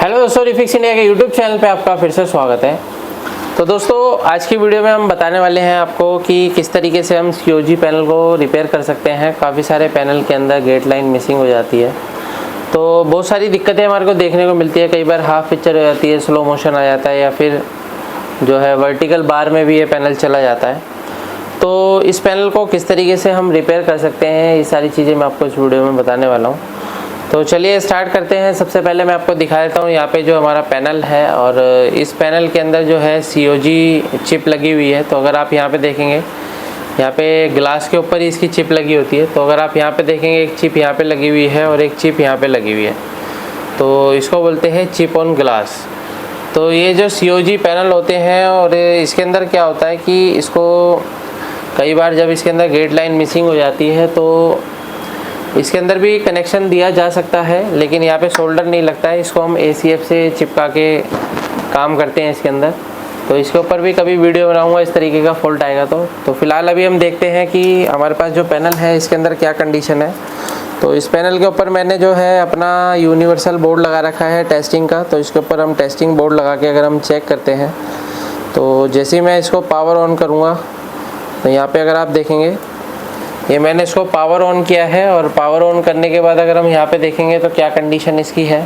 Hello दोस्तों, refix India के YouTube channel पे आपका फिर से स्वागत है। तो दोस्तों, आज की वीडियो में हम बताने वाले हैं आपको कि किस तरीके से हम COG पैनल को रिपेयर कर सकते हैं। काफ़ी सारे पैनल के अंदर गेट लाइन मिसिंग हो जाती है, तो बहुत सारी दिक्कतें हमारे को देखने को मिलती है। कई बार हाफ पिक्चर हो जाती है, स्लो मोशन आ जाता है, या फिर जो है वर्टिकल बार में भी ये पैनल चला जाता है। तो इस पैनल को किस तरीके से हम रिपेयर कर सकते हैं, ये सारी चीज़ें मैं आपको इस वीडियो में बताने वाला हूँ। तो चलिए स्टार्ट करते हैं। सबसे पहले मैं आपको दिखा देता हूँ यहाँ पे जो हमारा पैनल है, और इस पैनल के अंदर जो है COG चिप लगी हुई है। तो अगर आप यहाँ पे देखेंगे, यहाँ पे ग्लास के ऊपर ही इसकी चिप लगी होती है। तो अगर आप यहाँ पे देखेंगे, एक चिप यहाँ पे लगी हुई है और एक चिप यहाँ पे लगी हुई है, तो इसको बोलते हैं चिप ऑन ग्लास। तो ये जो COG पैनल होते हैं, और इसके अंदर क्या होता है कि इसको कई बार जब इसके अंदर गेट लाइन मिसिंग हो जाती है, तो इसके अंदर भी कनेक्शन दिया जा सकता है, लेकिन यहाँ पे सोल्डर नहीं लगता है। इसको हम ACF से चिपका के काम करते हैं इसके अंदर। तो इसके ऊपर भी कभी वीडियो बनाऊंगा इस तरीके का फॉल्ट आएगा तो फिलहाल अभी हम देखते हैं कि हमारे पास जो पैनल है इसके अंदर क्या कंडीशन है। तो इस पैनल के ऊपर मैंने जो है अपना यूनिवर्सल बोर्ड लगा रखा है टेस्टिंग का। तो इसके ऊपर हम टेस्टिंग बोर्ड लगा के अगर हम चेक करते हैं, तो जैसे ही मैं इसको पावर ऑन करूँगा, तो यहाँ पर अगर आप देखेंगे, ये मैंने इसको पावर ऑन किया है। और पावर ऑन करने के बाद अगर हम यहाँ पे देखेंगे तो क्या कंडीशन इसकी है।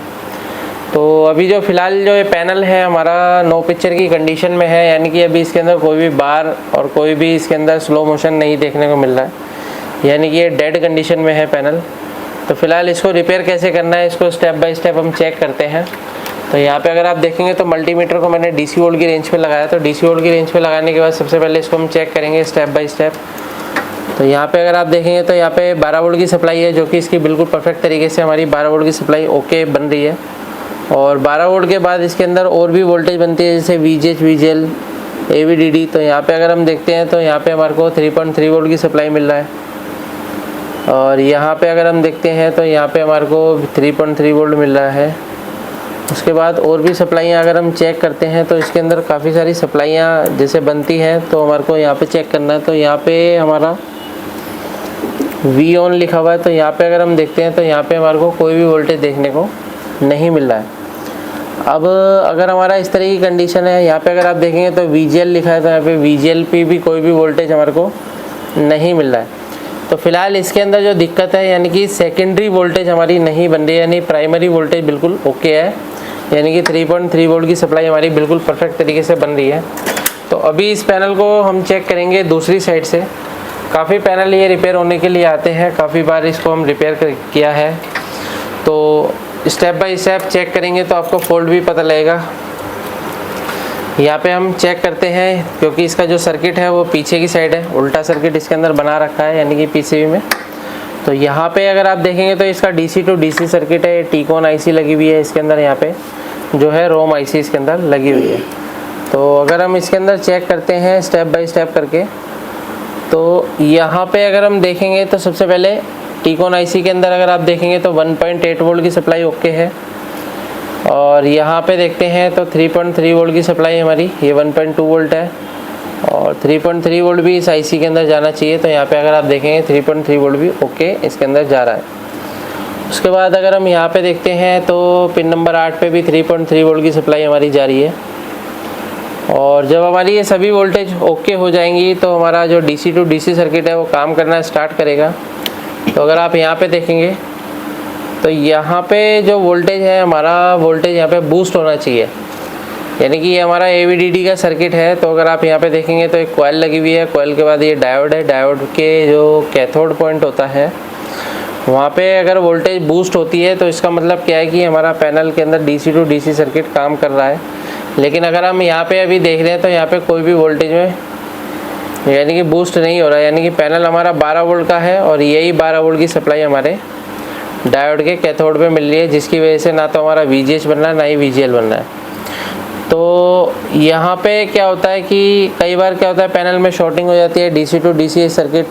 तो अभी जो फ़िलहाल जो ये पैनल है हमारा नो पिक्चर की कंडीशन में है, यानी कि अभी इसके अंदर कोई भी बार और कोई भी इसके अंदर स्लो मोशन नहीं देखने को मिल रहा है, यानी कि ये डेड कंडीशन में है पैनल। तो फिलहाल इसको रिपेयर कैसे करना है, इसको स्टेप बाय स्टेप हम चेक करते हैं। तो यहाँ पे अगर आप देखेंगे तो मल्टीमीटर को मैंने DC वोल्ट की रेंज पे लगाया। तो DC वोल्ट की रेंज पे लगाने के बाद सबसे पहले इसको हम चेक करेंगे स्टेप बाय स्टेप। तो यहाँ पे अगर आप देखेंगे तो यहाँ पे 12 वोल्ट की सप्लाई है, जो कि इसकी बिल्कुल परफेक्ट तरीके से हमारी 12 वोल्ट की सप्लाई ओके बन रही है। और 12 वोल्ट के बाद इसके अंदर और भी वोल्टेज बनती है, जैसे VGH, VGL, AVDD। तो यहाँ पे अगर हम देखते हैं तो यहाँ पे हमारे को 3.3 वोल्ट की सप्लाई मिल रहा है। और यहाँ पे अगर हम देखते हैं तो यहाँ पे हमारे को 3.3 वोल्ट मिल रहा है। उसके बाद और भी सप्लाइयाँ अगर हम चेक करते हैं तो इसके अंदर काफ़ी सारी सप्लाइयाँ जैसे बनती हैं, तो हमारे को यहाँ पे चेक करना है। तो यहाँ पे हमारा V ऑन लिखा हुआ है। तो यहाँ पे अगर हम देखते हैं तो यहाँ पे हमारे को कोई भी वोल्टेज देखने को नहीं मिल रहा है। अब अगर हमारा इस तरह की कंडीशन है, यहाँ पे अगर आप देखेंगे तो VGL लिखा है, तो यहाँ पे VGL पे भी कोई भी वोल्टेज हमारे को नहीं मिल रहा है। तो फिलहाल इसके अंदर जो दिक्कत है, यानी कि सेकेंडरी वोल्टेज हमारी नहीं बन रही है, यानी प्राइमरी वोल्टेज बिल्कुल ओके है, यानी कि 3.3 वोल्ट की सप्लाई हमारी बिल्कुल परफेक्ट तरीके से बन रही है। तो अभी इस पैनल को हम चेक करेंगे दूसरी साइड से। काफ़ी पैनल ये रिपेयर होने के लिए आते हैं, काफ़ी बार इसको हम रिपेयर किया है। तो स्टेप बाय स्टेप चेक करेंगे तो आपको फॉल्ट भी पता लगेगा। यहाँ पे हम चेक करते हैं, क्योंकि इसका जो सर्किट है वो पीछे की साइड है, उल्टा सर्किट इसके अंदर बना रखा है, यानी कि PCB में। तो यहाँ पे अगर आप देखेंगे तो इसका DC to DC सर्किट है, टीकॉन IC लगी हुई है इसके अंदर, यहाँ पे जो है रोम IC इसके अंदर लगी हुई है। तो अगर हम इसके अंदर चेक करते हैं स्टेप बाय स्टेप करके, तो यहाँ पे अगर हम देखेंगे तो सबसे पहले टीकॉन IC के अंदर अगर आप देखेंगे तो 1.8 वोल्ट की सप्लाई ओके है। और यहाँ पे देखते हैं तो 3.3 वोल्ट की सप्लाई हमारी, ये 1.2 वोल्ट है, और 3.3 वोल्ट भी इस IC के अंदर जाना चाहिए। तो यहाँ पे अगर आप देखेंगे 3.3 वोल्ट भी ओके इसके अंदर जा रहा है। उसके बाद अगर हम यहाँ पे देखते हैं तो पिन नंबर 8 पे भी 3.3 वोल्ट की सप्लाई हमारी जा रही है। और जब हमारी ये सभी वोल्टेज ओके हो जाएंगी तो हमारा जो DC to DC सर्किट है वो काम करना स्टार्ट करेगा। तो अगर आप यहाँ पे देखेंगे तो यहाँ पे जो वोल्टेज है, हमारा वोल्टेज यहाँ पे बूस्ट होना चाहिए, यानी कि ये हमारा AVDD का सर्किट है। तो अगर आप यहाँ पे देखेंगे तो एक कॉइल लगी हुई है, कॉइल के बाद ये डायोड है। डायोड के जो कैथोड पॉइंट होता है, वहाँ पे अगर वोल्टेज बूस्ट होती है तो इसका मतलब क्या है कि हमारा पैनल के अंदर DC to DC सर्किट काम कर रहा है। लेकिन अगर हम यहाँ पे अभी देख रहे हैं तो यहाँ पे कोई भी वोल्टेज में यानी कि बूस्ट नहीं हो रहा है, यानी कि पैनल हमारा 12 वोल्ट का है, और यही 12 वोल्ट की सप्लाई हमारे डायोड के कैथोड पे मिल रही है, जिसकी वजह से ना तो हमारा VGH बन रहा है, ना ही VGL बन रहा है। तो यहाँ पे क्या होता है कि कई बार क्या होता है, पैनल में शॉर्टिंग हो जाती है, DC to DC circuit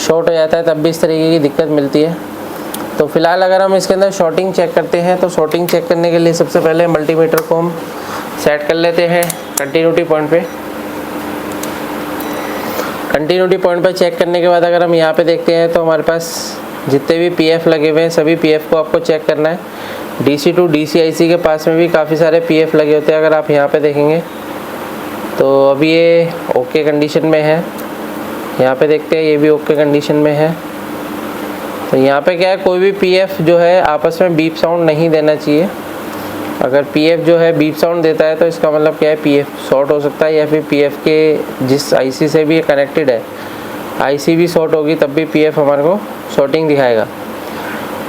short हो जाता है, तब भी इस तरीके की दिक्कत मिलती है। तो फिलहाल अगर हम इसके अंदर शॉर्टिंग चेक करते हैं, तो शॉर्टिंग चेक करने के लिए सबसे पहले मल्टीमीटर को हम सेट कर लेते हैं कंटिन्यूटी पॉइंट पे। कंटिन्यूटी पॉइंट पे चेक करने के बाद अगर हम यहाँ पे देखते हैं तो हमारे पास जितने भी PF लगे हुए हैं, सभी PF को आपको चेक करना है। DC टू DC IC के पास में भी काफ़ी सारे PF लगे होते हैं। अगर आप यहाँ पे देखेंगे तो अभी ये ओके कंडीशन में है। यहाँ पे देखते हैं ये भी ओके कंडीशन में है। तो यहाँ पे क्या है, कोई भी PF जो है आपस में बीप साउंड नहीं देना चाहिए। अगर PF जो है बीप साउंड देता है तो इसका मतलब क्या है, PF शॉर्ट हो सकता है, या फिर PF के जिस IC से भी ये कनेक्टेड है IC भी शॉर्ट होगी, तब भी PF हमारे को शॉर्टिंग दिखाएगा।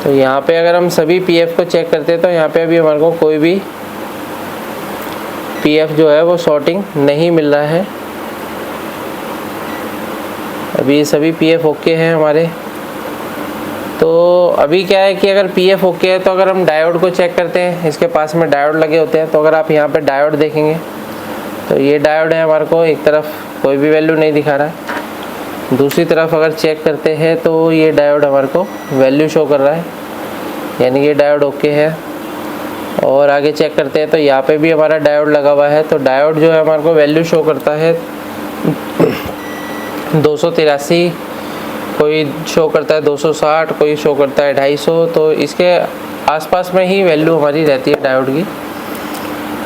तो यहाँ पे अगर हम सभी PF को चेक करते हैं तो यहाँ पे अभी हमारे को कोई भी PF जो है वो शॉर्टिंग नहीं मिल रहा है। अभी ये सभी PF ओके हैं हमारे। तो अभी क्या है कि अगर PF ओके है तो अगर हम डायोड को चेक करते हैं, इसके पास में डायोड लगे होते हैं। तो अगर आप यहाँ पे डायोड देखेंगे तो ये डायोड है हमारे को, एक तरफ कोई भी वैल्यू नहीं दिखा रहा है, दूसरी तरफ अगर चेक करते हैं तो ये डायोड हमारे को वैल्यू शो कर रहा है, यानी ये डायोड ओके है। और आगे चेक करते हैं तो यहाँ पे भी हमारा डायोड लगा हुआ है। तो डायोड जो है हमारे को वैल्यू शो करता है 283, कोई शो करता है 260, कोई शो करता है 250। तो इसके आसपास में ही वैल्यू हमारी रहती है डायोड की।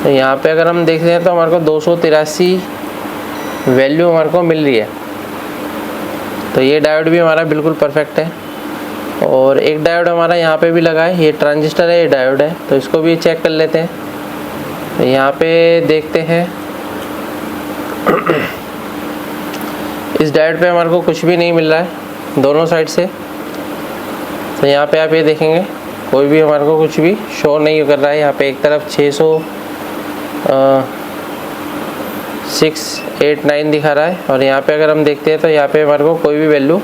तो यहाँ पे अगर हम देख रहे हैं तो हमारे को 283 वैल्यू हमारे को मिल रही है। तो ये डायोड भी हमारा बिल्कुल परफेक्ट है। और एक डायोड हमारा यहाँ पे भी लगा है, ये ट्रांजिस्टर है, ये डायोड है, तो इसको भी चेक कर लेते हैं। तो यहाँ पे देखते हैं इस डायोड पे हमारे को कुछ भी नहीं मिल रहा है दोनों साइड से। तो यहाँ पे आप ये देखेंगे कोई भी हमारे को कुछ भी शो नहीं कर रहा है। यहाँ पे एक तरफ 689 दिखा रहा है, और यहाँ पे अगर हम देखते हैं तो यहाँ पे हमारे को कोई भी वैल्यू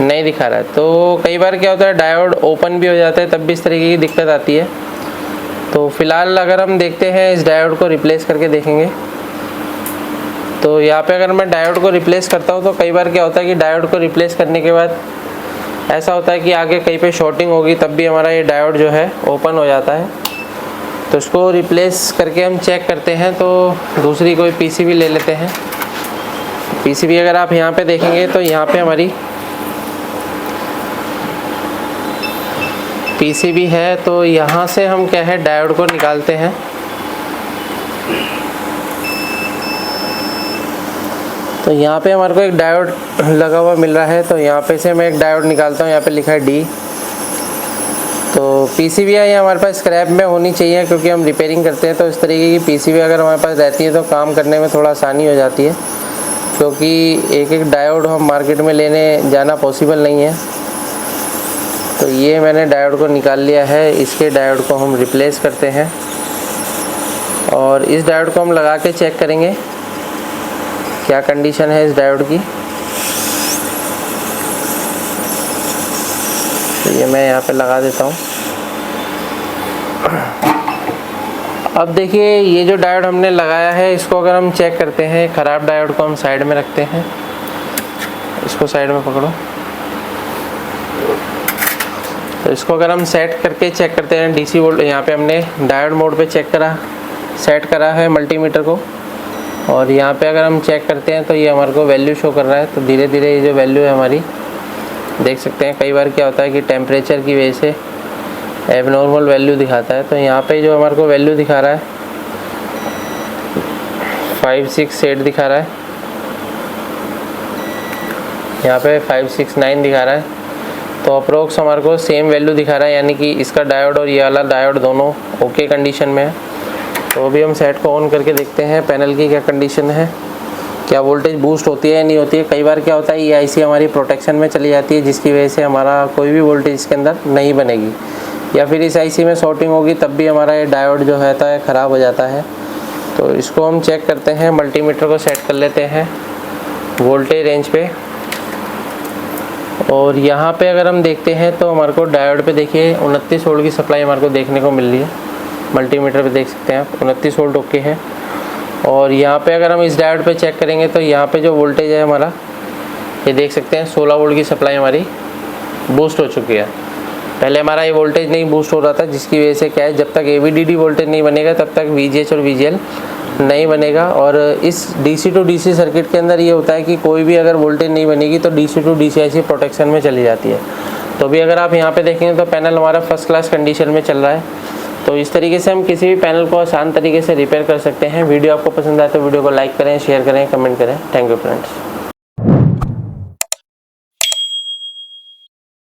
नहीं दिखा रहा है। तो कई बार क्या होता है, डायोड ओपन भी हो जाता है, तब भी इस तरीके की दिक्कत आती है। तो फिलहाल अगर हम देखते हैं इस डायोड को रिप्लेस करके देखेंगे, तो यहाँ पे अगर मैं डायोड को रिप्लेस करता हूँ तो कई बार क्या होता है कि डायोड को रिप्लेस करने के बाद ऐसा होता है कि आगे कहीं पे शॉर्टिंग होगी, तब भी हमारा ये डायोड जो है ओपन हो जाता है। तो इसको रिप्लेस करके हम चेक करते हैं। तो दूसरी कोई PCB ले लेते हैं। PCB अगर आप यहाँ पे देखेंगे तो यहाँ पे हमारी PCB है। तो यहाँ से हम क्या है, डायोड को निकालते हैं। तो यहाँ पे हमारे को एक डायोड लगा हुआ मिल रहा है। तो यहाँ पे से मैं एक डायोड निकालता हूँ, यहाँ पे लिखा है D। तो PCB है ये हमारे पास स्क्रैप में होनी चाहिए, क्योंकि हम रिपेयरिंग करते हैं। तो इस तरीके की PCB अगर हमारे पास रहती है तो काम करने में थोड़ा आसानी हो जाती है, क्योंकि एक एक डायोड हम मार्केट में लेने जाना पॉसिबल नहीं है। तो ये मैंने डायोड को निकाल लिया है। इसके डायोड को हम रिप्लेस करते हैं, और इस डायोड को हम लगा के चेक करेंगे क्या कंडीशन है इस डायोड की। तो ये मैं यहाँ पे लगा देता हूँ। अब देखिए ये जो डायोड हमने लगाया है, इसको अगर हम चेक करते हैं, ख़राब डायोड को हम साइड में रखते हैं। इसको साइड में पकड़ो। तो इसको अगर हम सेट करके चेक करते हैं DC वोल्ट, यहाँ पे हमने डायोड मोड पे चेक करा, सेट करा है मल्टीमीटर को, और यहाँ पे अगर हम चेक करते हैं तो ये हमारे को वैल्यू शो कर रहा है। तो धीरे धीरे ये जो वैल्यू है हमारी, देख सकते हैं कई बार क्या होता है कि टेम्परेचर की वजह से एबनॉर्मल वैल्यू दिखाता है। तो यहाँ पे जो हमारे को वैल्यू दिखा रहा है 568 दिखा रहा है, यहाँ पे 569 दिखा रहा है। तो अप्रोक्स हमारे को सेम वैल्यू दिखा रहा है, यानी कि इसका डायोड और ये वाला डायोड दोनों ओके कंडीशन में है। तो अभी हम सेट को ऑन करके देखते हैं पैनल की क्या कंडीशन है, क्या वोल्टेज बूस्ट होती है या नहीं होती है। कई बार क्या होता है ये IC हमारी प्रोटेक्शन में चली जाती है, जिसकी वजह से हमारा कोई भी वोल्टेज इसके अंदर नहीं बनेगी, या फिर इस IC में शॉर्टिंग होगी, तब भी हमारा ये डायोड जो रहता है ख़राब हो जाता है। तो इसको हम चेक करते हैं, मल्टीमीटर को सेट कर लेते हैं वोल्टेज रेंज पे, और यहाँ पे अगर हम देखते हैं तो हमारे को डायोड पे देखिए 29 वोल्ट की सप्लाई हमारे को देखने को मिल रही है। मल्टीमीटर पे देख सकते हैं आप 29 वोल्ट ओके है। और यहाँ पे अगर हम इस डायोड पे चेक करेंगे तो यहाँ पे जो वोल्टेज है हमारा, ये देख सकते हैं 16 वोल्ट की सप्लाई हमारी बूस्ट हो चुकी है। पहले हमारा ये वोल्टेज नहीं बूस्ट हो रहा था, जिसकी वजह से क्या है, जब तक AVDD वोल्टेज नहीं बनेगा तब तक VGH और VGL नहीं बनेगा। और इस DC टू DC सर्किट के अंदर ये होता है कि कोई भी अगर वोल्टेज नहीं बनेगी तो DC to DC IC protection में चली जाती है। तो भी अगर आप यहाँ पे देखेंगे तो पैनल हमारा फर्स्ट क्लास कंडीशन में चल रहा है। तो इस तरीके से हम किसी भी पैनल को आसान तरीके से रिपेयर कर सकते हैं। वीडियो आपको पसंद आए तो वीडियो को लाइक करें, शेयर करें, कमेंट करें। Thank you friends.